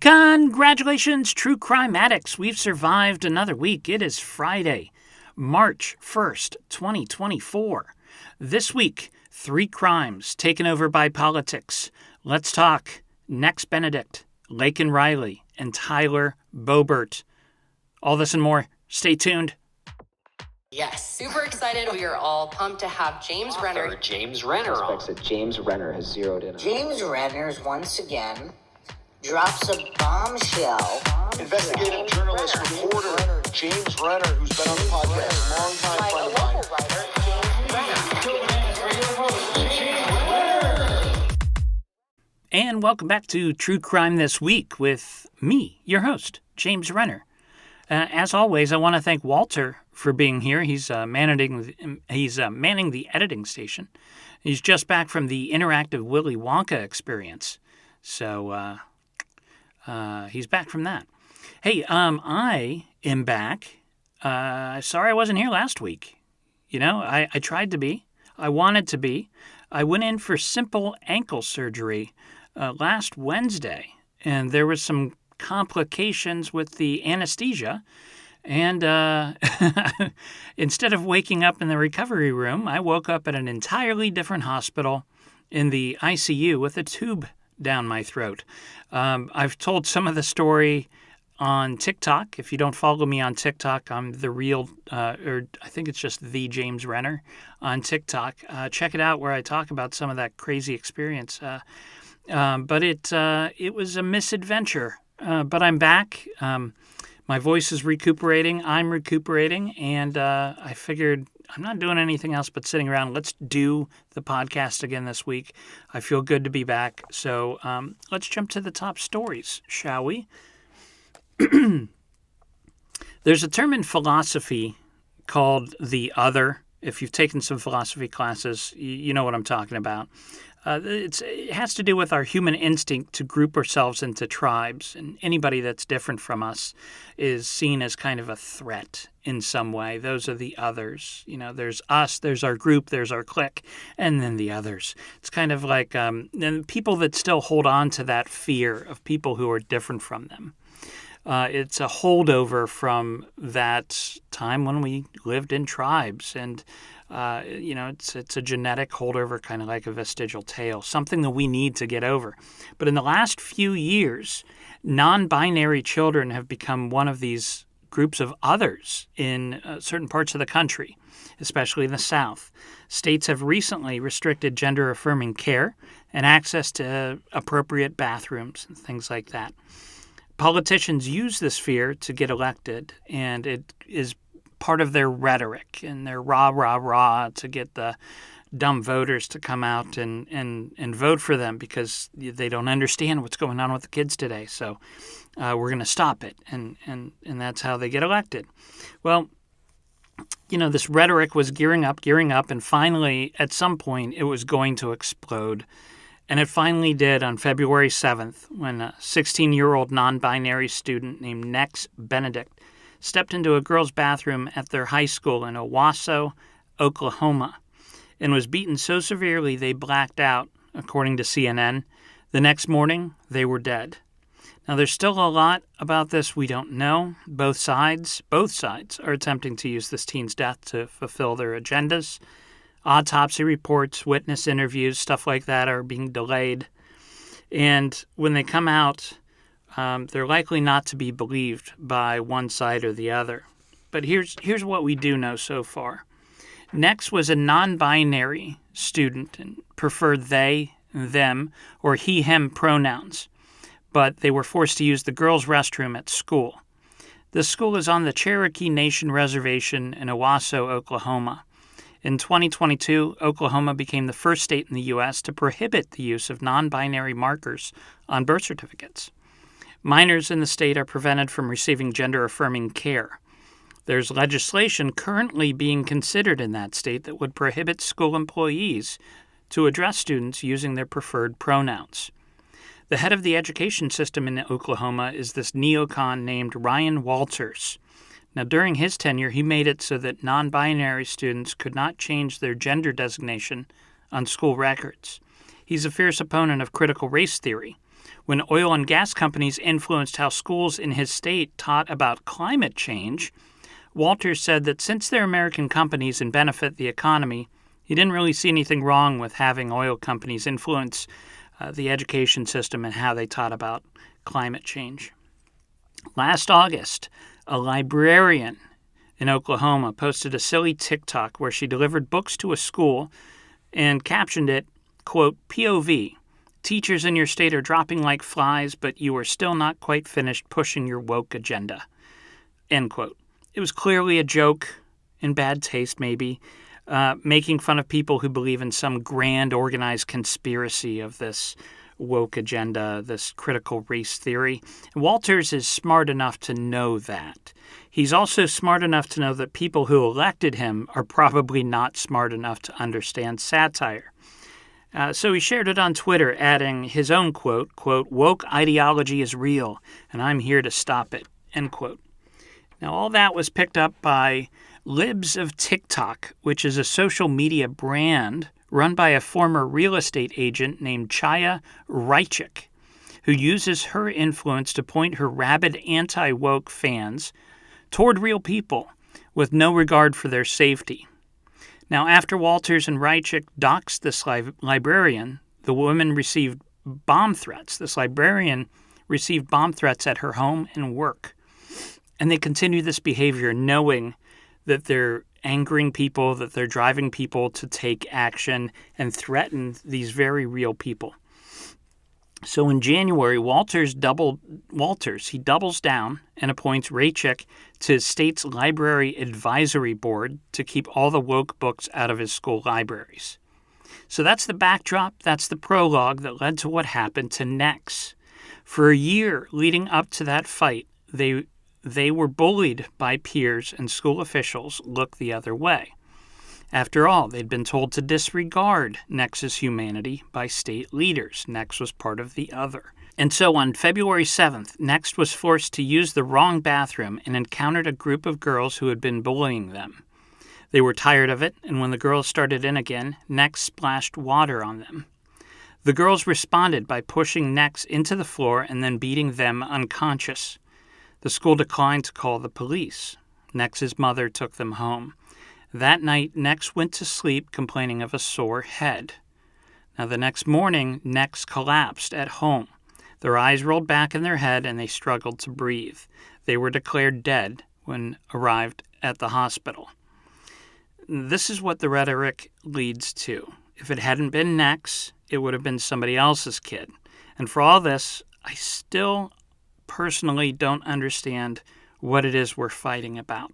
Congratulations, true crime addicts. We've survived another week. It is Friday, March 1st, 2024. This week, 3 crimes taken over by politics. Let's talk Nex Benedict, Laken Riley, and Tyler Boebert. All this and more. Stay tuned. Yes, super excited. We are all pumped to have James Renner. James Renner on. That James Renner has zeroed in on. James Renner once again drops a bombshell. Investigative journalist, reporter, James Renner, who's been on the podcast, longtime friend of mine. And welcome back to True Crime This Week with me, your host, James Renner. As always, I want to thank Walter for being here. He's manning the editing station. He's just back from the interactive Willy Wonka experience, so he's back from that. Hey, I am back. Sorry I wasn't here last week. You know, I tried to be. I wanted to be. I went in for simple ankle surgery last Wednesday, and there was some complications with the anesthesia. And instead of waking up in the recovery room, I woke up at an entirely different hospital in the ICU with a tube down my throat. I've told some of the story on TikTok. If you don't follow me on TikTok, I'm the real, or I think it's just the James Renner on TikTok. Check it out where I talk about some of that crazy experience. But it was a misadventure. But I'm back. My voice is recuperating. I'm recuperating. And I figured I'm not doing anything else but sitting around. Let's do the podcast again this week. I feel good to be back. So let's jump to the top stories, shall we? There's a term in philosophy called the other. If you've taken some philosophy classes, you know what I'm talking about. It has to do with our human instinct to group ourselves into tribes, and anybody that's different from us is seen as kind of a threat in some way. Those are the others. You know, there's us, there's our group, there's our clique, and then the others. It's kind of like and people that still hold on to that fear of people who are different from them. It's a holdover from that time when we lived in tribes, and it's a genetic holdover, kind of like a vestigial tale, something that we need to get over. But in the last few years, non-binary children have become one of these groups of others in certain parts of the country, especially in the South. States have recently restricted gender-affirming care and access to appropriate bathrooms and things like that. Politicians use this fear to get elected, and it is part of their rhetoric and their rah, rah, rah to get the dumb voters to come out and vote for them because they don't understand what's going on with the kids today. So we're going to stop it, and that's how they get elected. Well, you know, this rhetoric was gearing up, and finally, at some point, it was going to explode. And it finally did on February 7th when a 16-year-old non-binary student named Nex Benedict stepped into a girls' bathroom at their high school in Owasso, Oklahoma, and was beaten so severely they blacked out, according to CNN. The next morning, they were dead. Now, there's still a lot about this we don't know. Both sides are attempting to use this teen's death to fulfill their agendas. Autopsy reports, witness interviews, stuff like that are being delayed. And when they come out, they're likely not to be believed by one side or the other. But here's what we do know so far. Nex was a non-binary student and preferred they, them, or he, him pronouns. But they were forced to use the girls' restroom at school. This school is on the Cherokee Nation Reservation in Owasso, Oklahoma. In 2022, Oklahoma became the first state in the U.S. to prohibit the use of non-binary markers on birth certificates. Minors in the state are prevented from receiving gender-affirming care. There's legislation currently being considered in that state that would prohibit school employees to address students using their preferred pronouns. The head of the education system in Oklahoma is this neocon named Ryan Walters. Now, during his tenure, he made it so that non-binary students could not change their gender designation on school records. He's a fierce opponent of critical race theory, When oil and gas companies influenced how schools in his state taught about climate change, Walters said that since they're American companies and benefit the economy, he didn't really see anything wrong with having oil companies influence the education system and how they taught about climate change. Last August, a librarian in Oklahoma posted a silly TikTok where she delivered books to a school and captioned it, quote, POV, teachers in your state are dropping like flies, but you are still not quite finished pushing your woke agenda, end quote. It was clearly a joke, in bad taste maybe, making fun of people who believe in some grand organized conspiracy of this woke agenda, this critical race theory. Walters is smart enough to know that. He's also smart enough to know that people who elected him are probably not smart enough to understand satire. So he shared it on Twitter, adding his own quote, woke ideology is real, and I'm here to stop it, end quote. Now, all that was picked up by Libs of TikTok, which is a social media brand run by a former real estate agent named Chaya Reichik, who uses her influence to point her rabid anti-woke fans toward real people with no regard for their safety. Now, after Walters and Reichik doxed this librarian, the woman received bomb threats. This librarian received bomb threats at her home and work. And they continue this behavior knowing that they're angering people, that they're driving people to take action and threaten these very real people. So in January, he doubles down and appoints Reichik to his state's library advisory board to keep all the woke books out of his school libraries. So that's the backdrop, that's the prologue that led to what happened to Nex. For a year leading up to that fight, they were bullied by peers and school officials look the other way. After all, they'd been told to disregard Nex's humanity by state leaders. Nex was part of the other. And so on February 7th, Nex was forced to use the wrong bathroom and encountered a group of girls who had been bullying them. They were tired of it, and when the girls started in again, Nex splashed water on them. The girls responded by pushing Nex into the floor and then beating them unconscious. The school declined to call the police. Nex's mother took them home. That night, Nex went to sleep complaining of a sore head. Now, the next morning, Nex collapsed at home. Their eyes rolled back in their head and they struggled to breathe. They were declared dead when arrived at the hospital. This is what the rhetoric leads to. If it hadn't been Nex, it would have been somebody else's kid. And for all this, I still personally don't understand what it is we're fighting about.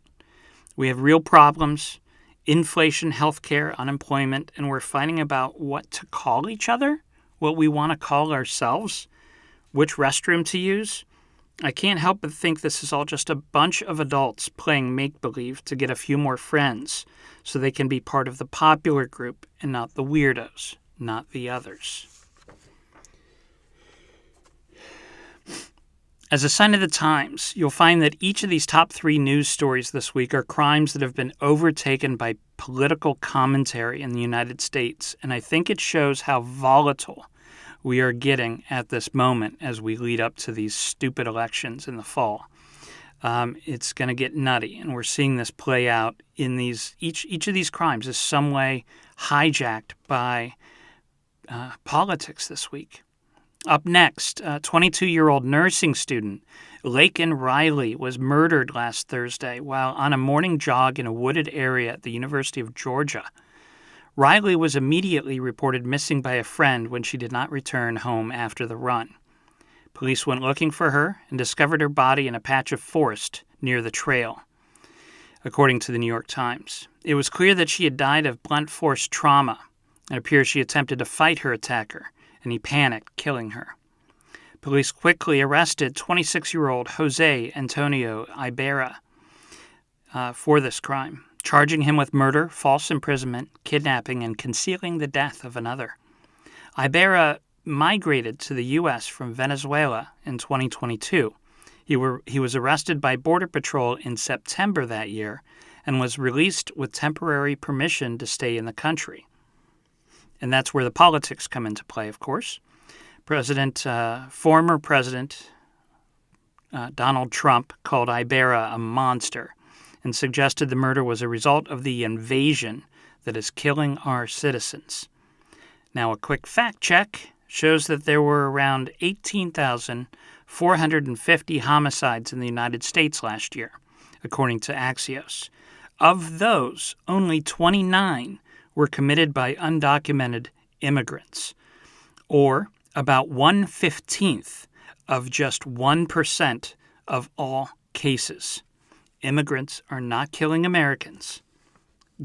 We have real problems, inflation, healthcare, unemployment, and we're fighting about what to call each other, what we want to call ourselves, which restroom to use. I can't help but think this is all just a bunch of adults playing make-believe to get a few more friends so they can be part of the popular group and not the weirdos, not the others. As a sign of the times, you'll find that each of these top 3 news stories this week are crimes that have been overtaken by political commentary in the United States, and I think it shows how volatile we are getting at this moment as we lead up to these stupid elections in the fall. It's going to get nutty, and we're seeing this play out in these. Each of these crimes is some way hijacked by politics this week. Up next, 22-year-old nursing student Laken Riley was murdered last Thursday while on a morning jog in a wooded area at the University of Georgia. Riley was immediately reported missing by a friend when she did not return home after the run. Police went looking for her and discovered her body in a patch of forest near the trail, according to the New York Times. It was clear that she had died of blunt force trauma. It appears she attempted to fight her attacker, and he panicked, killing her. Police quickly arrested 26-year-old Jose Antonio Ibarra for this crime, charging him with murder, false imprisonment, kidnapping, and concealing the death of another. Ibarra migrated to the U.S. from Venezuela in 2022. He was arrested by Border Patrol in September that year and was released with temporary permission to stay in the country. And that's where the politics come into play, of course. Former President Donald Trump called Ibarra a monster and suggested the murder was a result of the invasion that is killing our citizens. Now, a quick fact check shows that there were around 18,450 homicides in the United States last year, according to Axios. Of those, only 29 were committed by undocumented immigrants, or about 1/15 of just 1% of all cases. Immigrants are not killing Americans.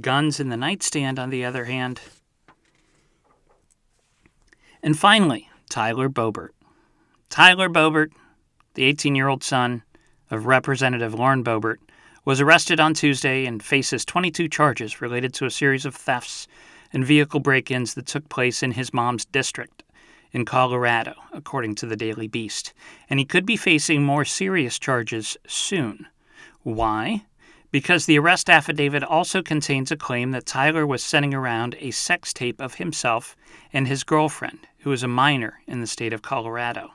Guns in the nightstand, on the other hand. And finally, Tyler Boebert. Tyler Boebert, the 18-year-old son of Representative Lauren Boebert, was arrested on Tuesday and faces 22 charges related to a series of thefts and vehicle break-ins that took place in his mom's district in Colorado, according to the Daily Beast. And he could be facing more serious charges soon. Why? Because the arrest affidavit also contains a claim that Tyler was sending around a sex tape of himself and his girlfriend, who is a minor in the state of Colorado.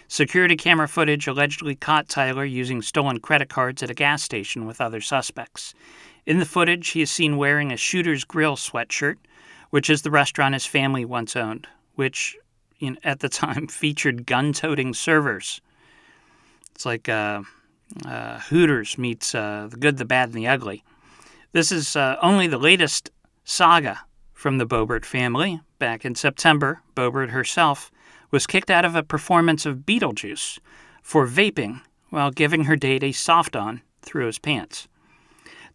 Security camera footage allegedly caught Tyler using stolen credit cards at a gas station with other suspects. In the footage, he is seen wearing a Shooter's Grill sweatshirt, which is the restaurant his family once owned, which at the time featured gun-toting servers. It's like Hooters meets The Good, the Bad, and the Ugly. This is only the latest saga from the Boebert family. Back in September, Boebert herself was kicked out of a performance of Beetlejuice for vaping while giving her date a soft-on through his pants.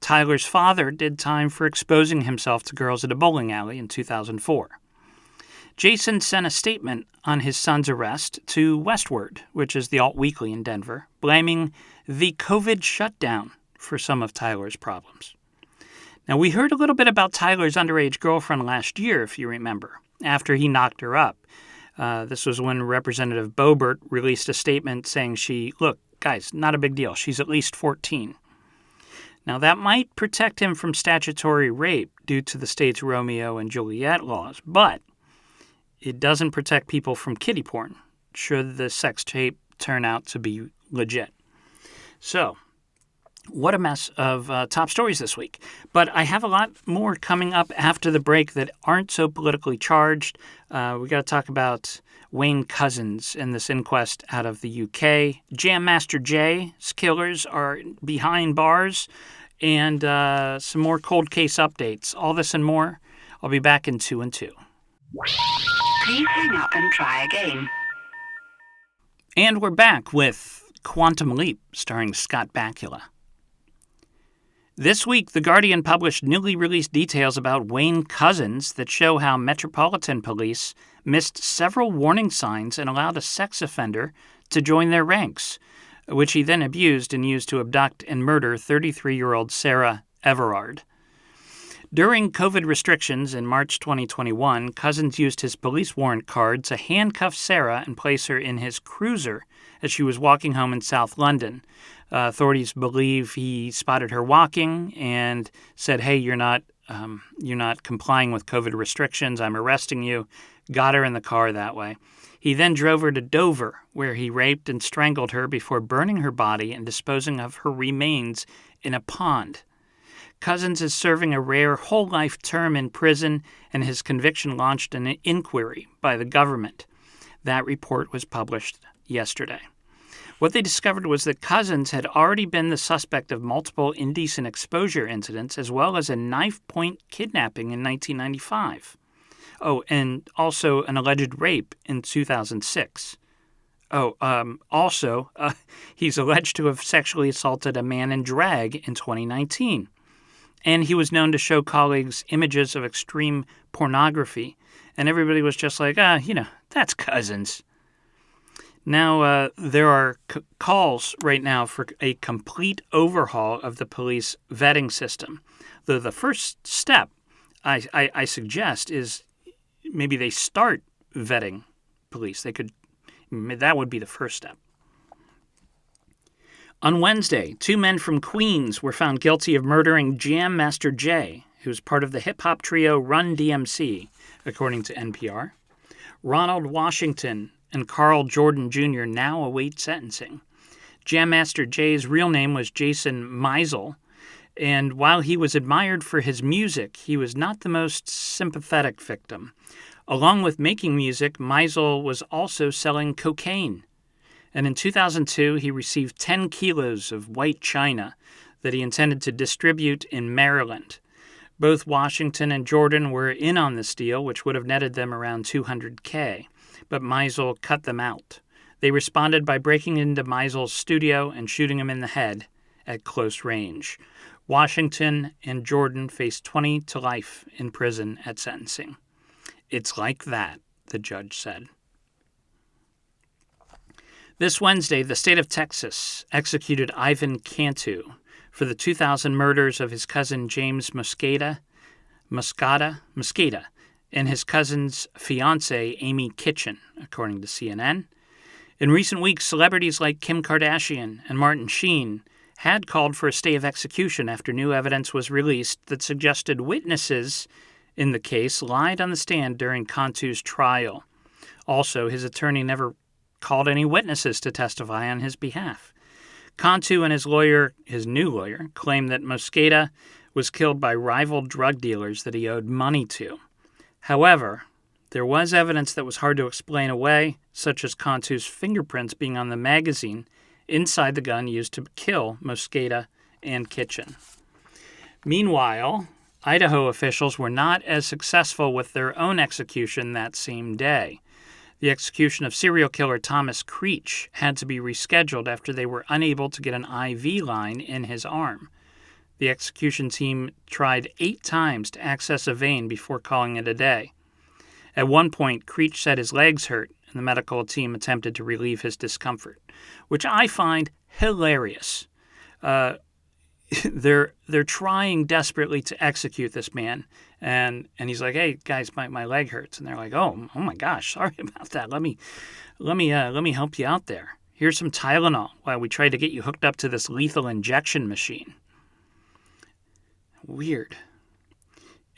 Tyler's father did time for exposing himself to girls at a bowling alley in 2004. Jason sent a statement on his son's arrest to Westward, which is the alt weekly in Denver, blaming the COVID shutdown for some of Tyler's problems. Now, we heard a little bit about Tyler's underage girlfriend last year, if you remember, after he knocked her up. This was when Representative Boebert released a statement saying look, guys, not a big deal. She's at least 14. Now, that might protect him from statutory rape due to the state's Romeo and Juliet laws, but it doesn't protect people from kiddie porn, should the sex tape turn out to be legit. So, what a mess of top stories this week. But I have a lot more coming up after the break that aren't so politically charged. We got to talk about Wayne Couzens and this inquest out of the UK. Jam Master Jay's killers are behind bars, and some more cold case updates. All this and more. I'll be back in 2 and 2. Please hang up and try again. And we're back with Quantum Leap, starring Scott Bakula. This week, The Guardian published newly released details about Wayne Couzens that show how Metropolitan Police missed several warning signs and allowed a sex offender to join their ranks, which he then abused and used to abduct and murder 33-year-old Sarah Everard. During COVID restrictions in March 2021, Couzens used his police warrant card to handcuff Sarah and place her in his cruiser as she was walking home in South London. Authorities believe he spotted her walking and said, "Hey, you're not complying with COVID restrictions. I'm arresting you." Got her in the car that way. He then drove her to Dover, where he raped and strangled her before burning her body and disposing of her remains in a pond. Couzens is serving a rare whole-life term in prison, and his conviction launched an inquiry by the government. That report was published yesterday. What they discovered was that Couzens had already been the suspect of multiple indecent exposure incidents, as well as a knife-point kidnapping in 1995. Oh, and also an alleged rape in 2006. He's alleged to have sexually assaulted a man in drag in 2019. And he was known to show colleagues images of extreme pornography. And everybody was just like, that's Couzens. Now, there are calls right now for a complete overhaul of the police vetting system. Though the first step, I suggest, is maybe they start vetting police. That would be the first step. On Wednesday, 2 men from Queens were found guilty of murdering Jam Master Jay, who's part of the hip-hop trio Run DMC, according to NPR. Ronald Washington and Carl Jordan Jr. now await sentencing. Jam Master Jay's real name was Jason Meisel, and while he was admired for his music, he was not the most sympathetic victim. Along with making music, Meisel was also selling cocaine. And in 2002, he received 10 kilos of white china that he intended to distribute in Maryland. Both Washington and Jordan were in on this deal, which would have netted them around $200K, but Meisel cut them out. They responded by breaking into Meisel's studio and shooting him in the head at close range. Washington and Jordan faced 20 to life in prison at sentencing. It's like that, the judge said. This Wednesday, the state of Texas executed Ivan Cantu for the 2000 murders of his cousin James Mosqueda and his cousin's fiancée Amy Kitchen, according to CNN. In recent weeks, celebrities like Kim Kardashian and Martin Sheen had called for a stay of execution after new evidence was released that suggested witnesses in the case lied on the stand during Cantu's trial. Also, his attorney never called any witnesses to testify on his behalf. Cantu and his new lawyer, claimed that Mosqueda was killed by rival drug dealers that he owed money to. However, there was evidence that was hard to explain away, such as Cantu's fingerprints being on the magazine inside the gun used to kill Mosqueda and Kitchen. Meanwhile, Idaho officials were not as successful with their own execution that same day. The execution of serial killer Thomas Creech had to be rescheduled after they were unable to get an IV line in his arm. The execution team tried 8 times to access a vein before calling it a day. At one point, Creech said his legs hurt, and the medical team attempted to relieve his discomfort, which I find hilarious. They're trying desperately to execute this man, and he's like, "Hey guys, my leg hurts," and they're like, "Oh my gosh, sorry about that. Let me help you out there. Here's some Tylenol while we try to get you hooked up to this lethal injection machine." Weird.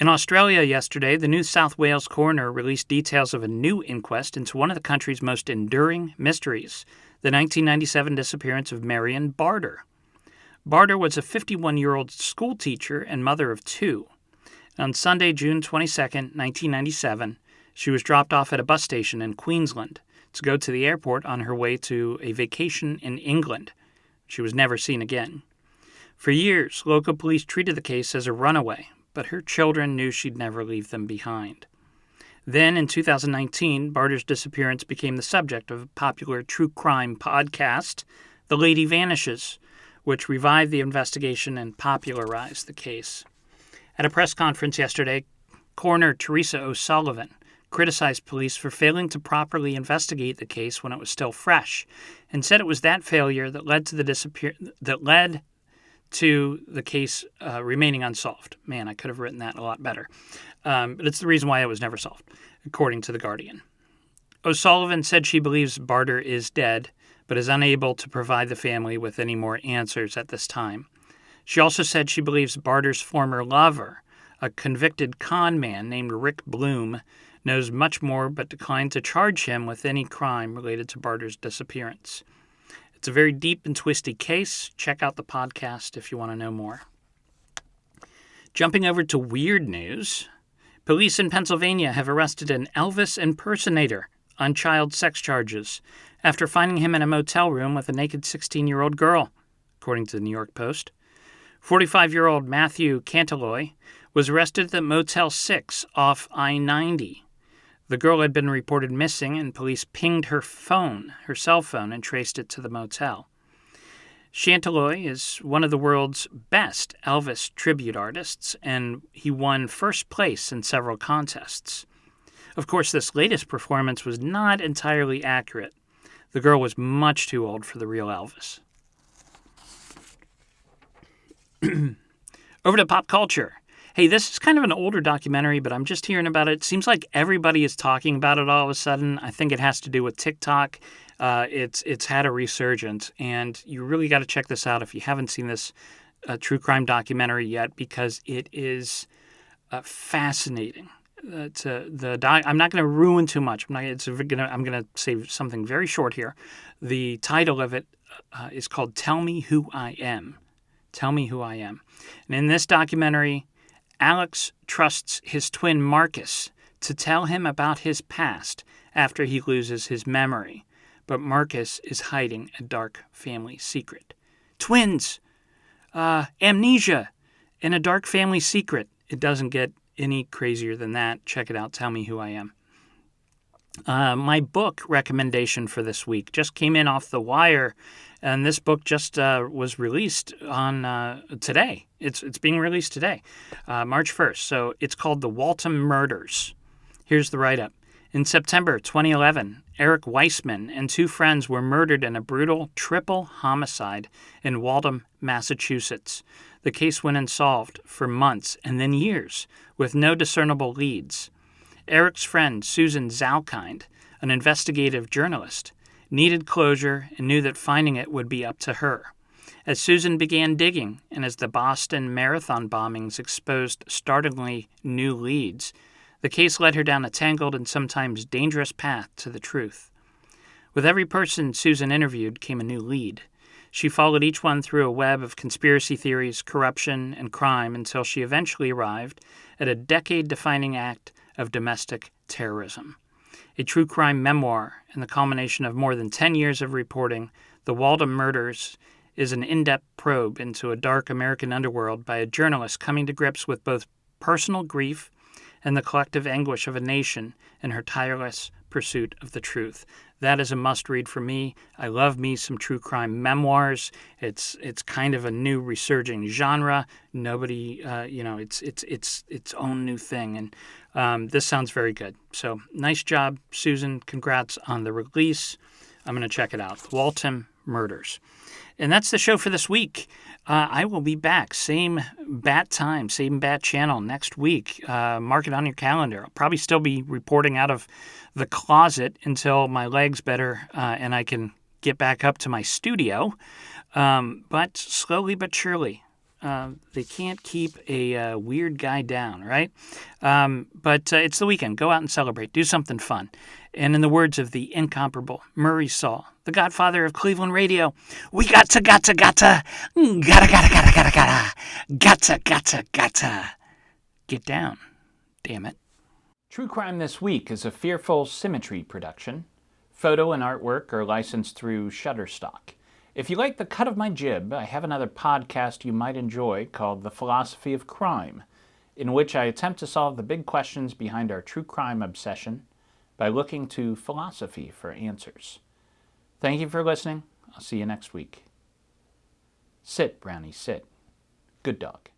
In Australia yesterday, the New South Wales coroner released details of a new inquest into one of the country's most enduring mysteries, the 1997 disappearance of Marion Barter. Barter was a 51-year-old schoolteacher and mother of 2. On Sunday, June 22, 1997, she was dropped off at a bus station in Queensland to go to the airport on her way to a vacation in England. She was never seen again. For years, local police treated the case as a runaway, but her children knew she'd never leave them behind. Then, in 2019, Barter's disappearance became the subject of a popular true crime podcast, The Lady Vanishes, which revived the investigation and popularized the case. At a press conference yesterday, Coroner Teresa O'Sullivan criticized police for failing to properly investigate the case when it was still fresh, and said it was that failure that led to the case remaining unsolved. Man, I could have written that a lot better. But it's the reason why it was never solved, according to The Guardian. O'Sullivan said she believes Barter is dead, but is unable to provide the family with any more answers at this time. She also said she believes Barter's former lover, a convicted con man named Rick Bloom, knows much more but declined to charge him with any crime related to Barter's disappearance. It's a very deep and twisty case. Check out the podcast if you want to know more. Jumping over to weird news, police in Pennsylvania have arrested an Elvis impersonator on child sex charges after finding him in a motel room with a naked 16-year-old girl, according to the New York Post. 45-year-old Matthew Cantaloy was arrested at the Motel 6 off I-90. The girl had been reported missing, and police pinged her cell phone, and traced it to the motel. Cantaloy is one of the world's best Elvis tribute artists, and he won first place in several contests. Of course, this latest performance was not entirely accurate. The girl was much too old for the real Elvis. Over to pop culture. Hey, this is kind of an older documentary, but I'm just hearing about it. Seems like everybody is talking about it all of a sudden. I think it has to do with TikTok. It's had a resurgence, and you really got to check this out if you haven't seen this true crime documentary yet, because it is fascinating. I'm not going to ruin too much. I'm going to say something very short here. The title of it is called "Tell Me Who I Am." Tell Me Who I Am. And in this documentary, Alex trusts his twin Marcus to tell him about his past after he loses his memory. But Marcus is hiding a dark family secret. Twins! Amnesia! And a dark family secret. It doesn't get any crazier than that. Check it out. Tell Me Who I Am. My book recommendation for this week just came in off the wire, and this book just was released on today. It's being released today, March 1st. So it's called The Waltham Murders. Here's the write-up. In September 2011, Eric Weissman and two friends were murdered in a brutal triple homicide in Waltham, Massachusetts. The case went unsolved for months and then years, with no discernible leads. Eric's friend, Susan Zalkind, an investigative journalist, needed closure and knew that finding it would be up to her. As Susan began digging, and as the Boston Marathon bombings exposed startlingly new leads, the case led her down a tangled and sometimes dangerous path to the truth. With every person Susan interviewed came a new lead. She followed each one through a web of conspiracy theories, corruption, and crime until she eventually arrived at a decade-defining act of domestic terrorism. A true crime memoir and the culmination of more than 10 years of reporting, The Waltham Murders is an in-depth probe into a dark American underworld by a journalist coming to grips with both personal grief and the collective anguish of a nation in her tireless pursuit of the truth. That is a must-read for me. I love me some true crime memoirs. It's kind of a new resurging genre. Nobody, it's its own new thing, and this sounds very good. So nice job, Susan. Congrats on the release. I'm going to check it out. Waltham Murders. And that's the show for this week. I will be back, same bat time, same bat channel next week. Mark it on your calendar. I'll probably still be reporting out of the closet until my leg's better and I can get back up to my studio. But slowly but surely, they can't keep a weird guy down, right? But it's the weekend. Go out and celebrate. Do something fun. And in the words of the incomparable Murray Saul, the godfather of Cleveland radio, we gotta get down, damn it. True Crime This Week is a Fearful Symmetry production. Photo and artwork are licensed through Shutterstock. If you like the cut of my jib, I have another podcast you might enjoy called The Philosophy of Crime, in which I attempt to solve the big questions behind our true crime obsession by looking to philosophy for answers. Thank you for listening. I'll see you next week. Sit, Brownie, sit. Good dog.